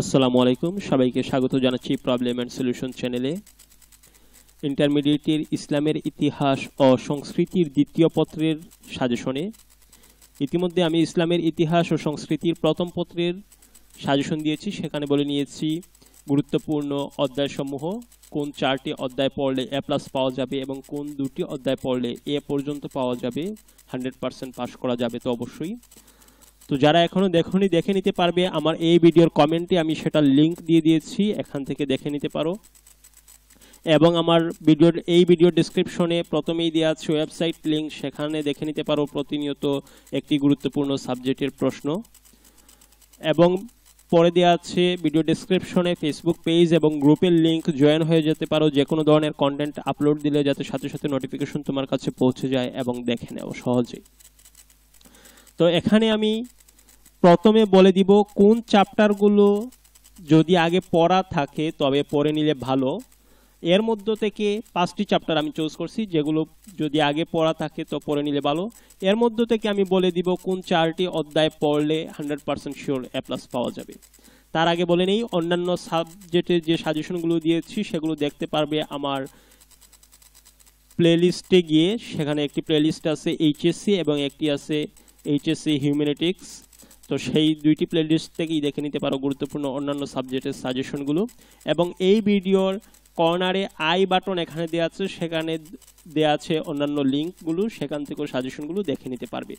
আসসালামু আলাইকুম, সবাইকে স্বাগত জানাচ্ছি প্রবলেম এন্ড সলিউশন চ্যানেলে। ইন্টারমিডিয়েটের ইসলামের ইতিহাস ও সংস্কৃতির দ্বিতীয় পত্রের সাজেশনে ইতিমধ্যে আমি ইসলামের ইতিহাস ও সংস্কৃতির প্রথম পত্রের সাজেশন দিয়েছি। সেখানে বলে নিয়েছি গুরুত্বপূর্ণ অধ্যায়সমূহ, কোন 4টি অধ্যায় পড়লে এ প্লাস পাওয়া যাবে এবং কোন 2টি অধ্যায় পড়লে এ পর্যন্ত পাওয়া যাবে, 100% পাস করা যাবে। তো অবশ্যই তো যারা এখনো দেখোনি দেখে নিতে পারবে, আমার এই ভিডিওর কমেন্টে আমি সেটা লিংক দিয়ে দিয়েছি, এখান থেকে দেখে নিতে পারো। এবং আমার এই ভিডিওর ডেসক্রিপশনে প্রথমেই দেওয়া আছে ওয়েবসাইট লিংক, সেখানে দেখে নিতে পারো প্রতিনিয়ত একটি গুরুত্বপূর্ণ সাবজেক্টের প্রশ্ন। এবং পরে দেওয়া আছে ভিডিও ডেসক্রিপশনে ফেসবুক পেজ এবং গ্রুপের লিংক, জয়েন হয়ে যেতে পারো যে কোনো ধরনের কন্টেন্ট আপলোড দিলে যাতে সাথে সাথে নোটিফিকেশন তোমার কাছে পৌঁছে যায় এবং দেখে নেও সহজেই। তো এখানে আমি প্রথমে বলে দিব কোন চ্যাপ্টারগুলো যদি আগে পড়া থাকে তবে পড়ে নিলে ভালো। এর মধ্য থেকে 5টি চ্যাপ্টার আমি চুজ করছি যেগুলো যদি আগে পড়া থাকে তো পড়ে নিলে ভালো। এর মধ্য থেকে আমি বলে দিব কোন 4টি অধ্যায় পড়লে 100% শিওর এ প্লাস পাওয়া যাবে। তার আগে বলে নেই, অন্যান্য সাবজেক্টের যে সাজেশনগুলো দিয়েছি সেগুলো দেখতে পারবে আমার প্লেলিস্টে গিয়ে। সেখানে একটি প্লেলিস্ট আছে এইচএসসি এবং একটি আছে এইচএসসি হিউম্যানিটিক্স। তো সেই দুইটি প্লেলিস্ট থেকেই দেখে নিতে পারো গুরুত্বপূর্ণ অন্যান্য সাবজেক্টের সাজেশনগুলো। এবং এই ভিডিওর কর্নারে আই বাটন এখানে দেওয়া আছে, সেখানে দেওয়া আছে অন্যান্য লিঙ্কগুলো, সেখান থেকেও সাজেশনগুলো দেখে নিতে পারবে।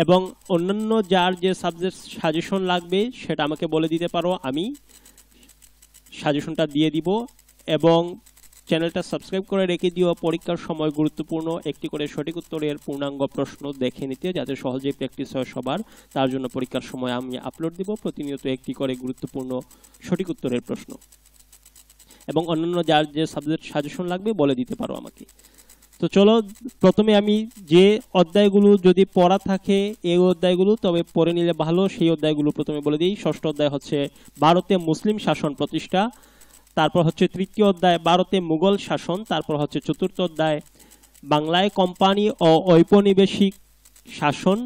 এবং অন্যান্য যার যে সাবজেক্ট সাজেশন লাগবে সেটা আমাকে বলে দিতে পারো, আমি সাজেশনটা দিয়ে দিব। এবং চ্যানেলটা সাবস্ক্রাইব করে রেখে দিও পরীক্ষার সময় গুরুত্বপূর্ণ একটি করে সঠিক উত্তরের পূর্ণাঙ্গ প্রশ্ন দেখে নিতে, যাতে সহজেই প্র্যাকটিস হয় সবার। তার জন্য পরীক্ষার সময় আমি আপলোড দিব প্রতিনিয়ত একটি করে গুরুত্বপূর্ণ সঠিক উত্তরের প্রশ্ন। এবং অন্যান্য যার যে সাবজেক্ট সাজেশন লাগবে বলে দিতে পারো আমাকে। তো চলো, প্রথমে আমি যে অধ্যায়গুলো যদি পড়া থাকে এই অধ্যায়গুলো তবে পড়ে নিলে ভালো, সেই অধ্যায়গুলো প্রথমে বলে দিই। ষষ্ঠ অধ্যায় হচ্ছে ভারতে মুসলিম শাসন প্রতিষ্ঠা। তারপর হচ্ছে তৃতীয় অধ্যায় ভারতে মুঘল শাসন। তারপর হচ্ছে চতুর্থ অধ্যায় বাংলায় কোম্পানি ও ঔপনিবেশিক শাসন।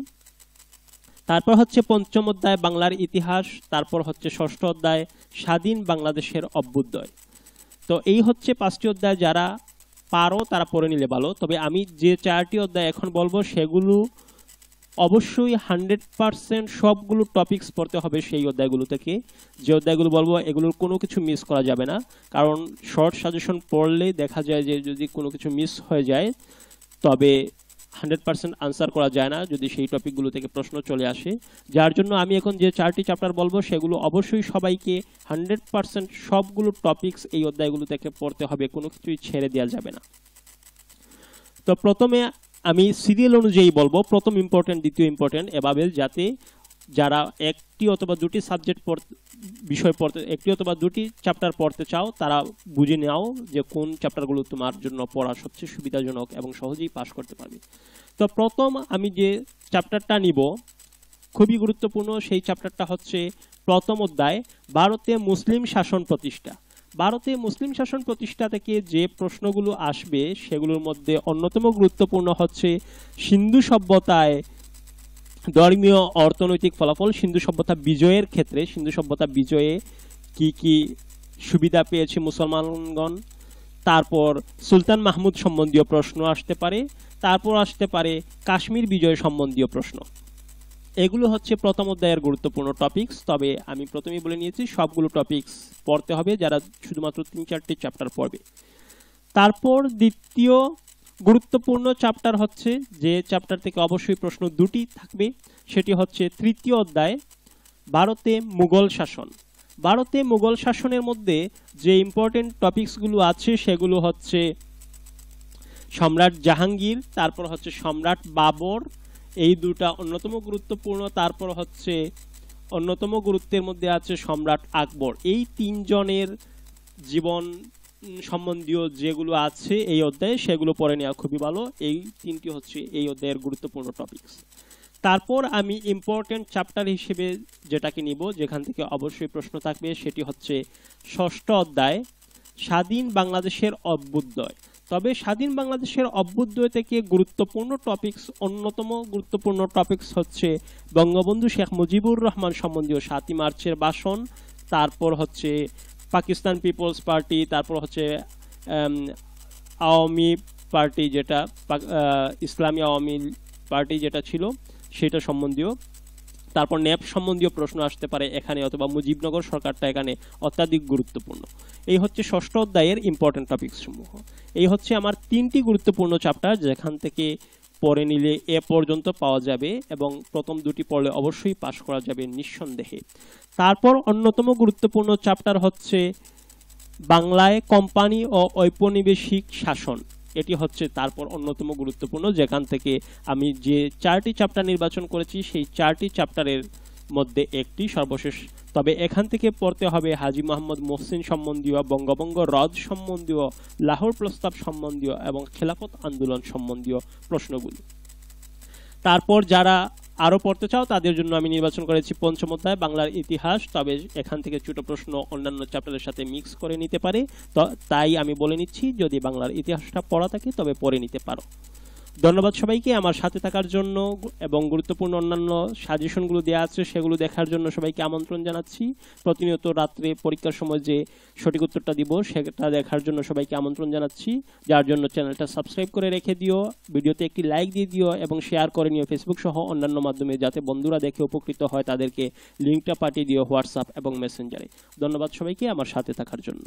তারপর হচ্ছে পঞ্চম অধ্যায় বাংলার ইতিহাস। তারপর হচ্ছে ষষ্ঠ অধ্যায় স্বাধীন বাংলাদেশের অভ্যুদয়। তো এই হচ্ছে 5টি অধ্যায়, যারা পারো তারা পড়ে নিলে ভালো। তবে আমি যে 4টি অধ্যায় এখন বলবো সেগুলো অবশ্যই 100% সবগুলো টপিকস পড়তে হবে সেই অধ্যায়গুলো থেকে। যে অধ্যায়গুলো বলবো এগুলোর কোনো কিছু মিস করা যাবে না, কারণ শর্ট সাজেশন পড়লে দেখা যায় যে যদি কোনো কিছু মিস হয়ে যায় তবে 100% আনসার করা যায় না যদি সেই টপিকগুলো থেকে প্রশ্ন চলে আসে। যার জন্য আমি এখন যে 4টি চ্যাপ্টার বলবো সেগুলো অবশ্যই সবাইকে 100% সবগুলো টপিকস এই অধ্যায়গুলো থেকে পড়তে হবে, কোনো কিছুই ছেড়ে দেওয়া যাবে না। তো প্রথমে আমি সিরিয়াল অনুযায়ী বলবো, প্রথম ইম্পর্টেন্ট, দ্বিতীয় ইম্পর্টেন্ট, এভাবে, যাতে যারা একটি অথবা দুটি সাবজেক্ট বিষয় পড়তে, একটি অথবা দুটি চ্যাপ্টার পড়তে চাও তারা বুঝে নাও যে কোন চ্যাপ্টারগুলো তোমার জন্য পড়া সবচেয়ে সুবিধাজনক এবং সহজেই পাস করতে পারবে। তো প্রথম আমি যে চ্যাপ্টারটা নিব খুবই গুরুত্বপূর্ণ, সেই চ্যাপ্টারটা হচ্ছে প্রথম অধ্যায় ভারতে মুসলিম শাসন প্রতিষ্ঠা। ভারতে মুসলিম শাসন প্রতিষ্ঠা থেকে যে প্রশ্নগুলো আসবে সেগুলোর মধ্যে অন্যতম গুরুত্বপূর্ণ হচ্ছে সিন্ধু সভ্যতায় ধর্মীয় অর্থনৈতিক ফলাফল। সিন্ধু সভ্যতা বিজয়ের ক্ষেত্রে সিন্ধু সভ্যতা বিজয়ে কি কি সুবিধা পেয়েছে মুসলমানগণ। তারপর সুলতান মাহমুদ সম্বন্ধীয় প্রশ্ন আসতে পারে। তারপর আসতে পারে কাশ্মীর বিজয় সম্বন্ধীয় প্রশ্ন। এগুলো হচ্ছে প্রথম অধ্যায়ের গুরুত্বপূর্ণ টপিকস। তবে আমি প্রথমেই বলে নিয়েছি সবগুলো টপিকস পড়তে হবে যারা শুধুমাত্র 3-4টি চ্যাপ্টার পড়বে। তারপর দ্বিতীয় গুরুত্বপূর্ণ চ্যাপ্টার হচ্ছে, যে চ্যাপ্টার থেকে অবশ্যই প্রশ্ন 2টি থাকবে, সেটি হচ্ছে তৃতীয় অধ্যায় ভারতে মুঘল শাসন। ভারতে মুঘল শাসনের মধ্যে যে ইম্পর্টেন্ট টপিকসগুলো আছে সেগুলো হচ্ছে সম্রাট জাহাঙ্গীর, তারপর হচ্ছে সম্রাট বাবর, এই দুটা অন্যতম গুরুত্বপূর্ণ। তারপর হচ্ছে অন্যতম গুরুত্বের মধ্যে আছে সম্রাট আকবর। এই 3 জনের জীবন সম্বন্ধীয় যেগুলো আছে এই অধ্যায়ে সেগুলো পড়ে নেওয়া খুবই ভালো। এই 3টি হচ্ছে এই অধ্যায়ের গুরুত্বপূর্ণ টপিকস। তারপর আমি ইম্পর্টেন্ট চ্যাপ্টার হিসেবে যেটাকে নিব, যেখান থেকে অবশ্যই প্রশ্ন থাকবে, সেটি হচ্ছে ষষ্ঠ অধ্যায় স্বাধীন বাংলাদেশের অভ্যুদয়। তবে স্বাধীন বাংলাদেশের অভ্যুদয় থেকে গুরুত্বপূর্ণ টপিকস, অন্যতম গুরুত্বপূর্ণ টপিকস হচ্ছে বঙ্গবন্ধু শেখ মুজিবুর রহমান সম্বন্ধীয় 7ই মার্চের ভাষণ, তারপর হচ্ছে পাকিস্তান পিপলস পার্টি, তারপর হচ্ছে আওয়ামী পার্টি যেটা ইসলামী আওয়ামী পার্টি যেটা ছিল সেটা সম্বন্ধীয়, তারপর ন্যাপ সম্বন্ধীয় প্রশ্ন আসতে পারে এখানে, অথবা মুজিবনগর সরকারটা এখানে অত্যাধিক গুরুত্বপূর্ণ। এই হচ্ছে ষষ্ঠ অধ্যায়ের ইম্পর্টেন্ট টপিকস সমূহ। এই হচ্ছে আমার 3টি গুরুত্বপূর্ণ চ্যাপ্টার যেখান থেকে পড়ে নিলে এ পর্যন্ত পাওয়া যাবে এবং প্রথম 2টি পড়লে অবশ্যই পাশ করা যাবে নিঃসন্দেহে। তারপর অন্যতম গুরুত্বপূর্ণ চ্যাপ্টার হচ্ছে বাংলায় কোম্পানি ও ঔপনিবেশিক শাসন। এটি হচ্ছে তারপর অন্যতম গুরুত্বপূর্ণ, যেখান থেকে আমি যে 4টি চ্যাপ্টার নির্বাচন করেছি সেই 4টি চ্যাপ্টারের মধ্যে একটি সর্বশেষ। তবে এখান থেকে পড়তে হবে হাজী মোহাম্মদ মহসিন সম্বন্ধীয়, বঙ্গভঙ্গ রদ সম্বন্ধীয়, লাহোর প্রস্তাব সম্বন্ধীয় এবং খেলাফত আন্দোলন সম্বন্ধীয় প্রশ্নগুলি। তারপর যারা আরো পড়তে চাও তাদের জন্য আমি নির্বাচন করেছি পঞ্চম অধ্যায় বাংলার ইতিহাস, তবে এখান থেকে ছোট প্রশ্ন অন্যান্য চ্যাপ্টারের সাথে মিক্স করে নিতে পারে, তাই আমি বলে নিচ্ছি যদি বাংলার ইতিহাসটা পড়া থাকে তবে পড়ে নিতে পারো। ধন্যবাদ সবাইকে আমার সাথে থাকার জন্য এবং গুরুত্বপূর্ণ অন্যান্য সাজেশনগুলো দেওয়া আছে সেগুলো দেখার জন্য সবাইকে আমন্ত্রণ জানাচ্ছি। প্রতিনিয়ত রাত্রে পরীক্ষার সময় যে সঠিক উত্তরটা দিব সেটা দেখার জন্য সবাইকে আমন্ত্রণ জানাচ্ছি, যার জন্য চ্যানেলটা সাবস্ক্রাইব করে রেখে দিও, ভিডিওতে একটি লাইক দিয়ে দিও এবং শেয়ার করে নিও ফেসবুক সহ অন্যান্য মাধ্যমে, যাতে বন্ধুরা দেখে উপকৃত হয়, তাদেরকে লিঙ্কটা পাঠিয়ে দিও হোয়াটসঅ্যাপ এবং মেসেঞ্জারে। ধন্যবাদ সবাইকে আমার সাথে থাকার জন্য।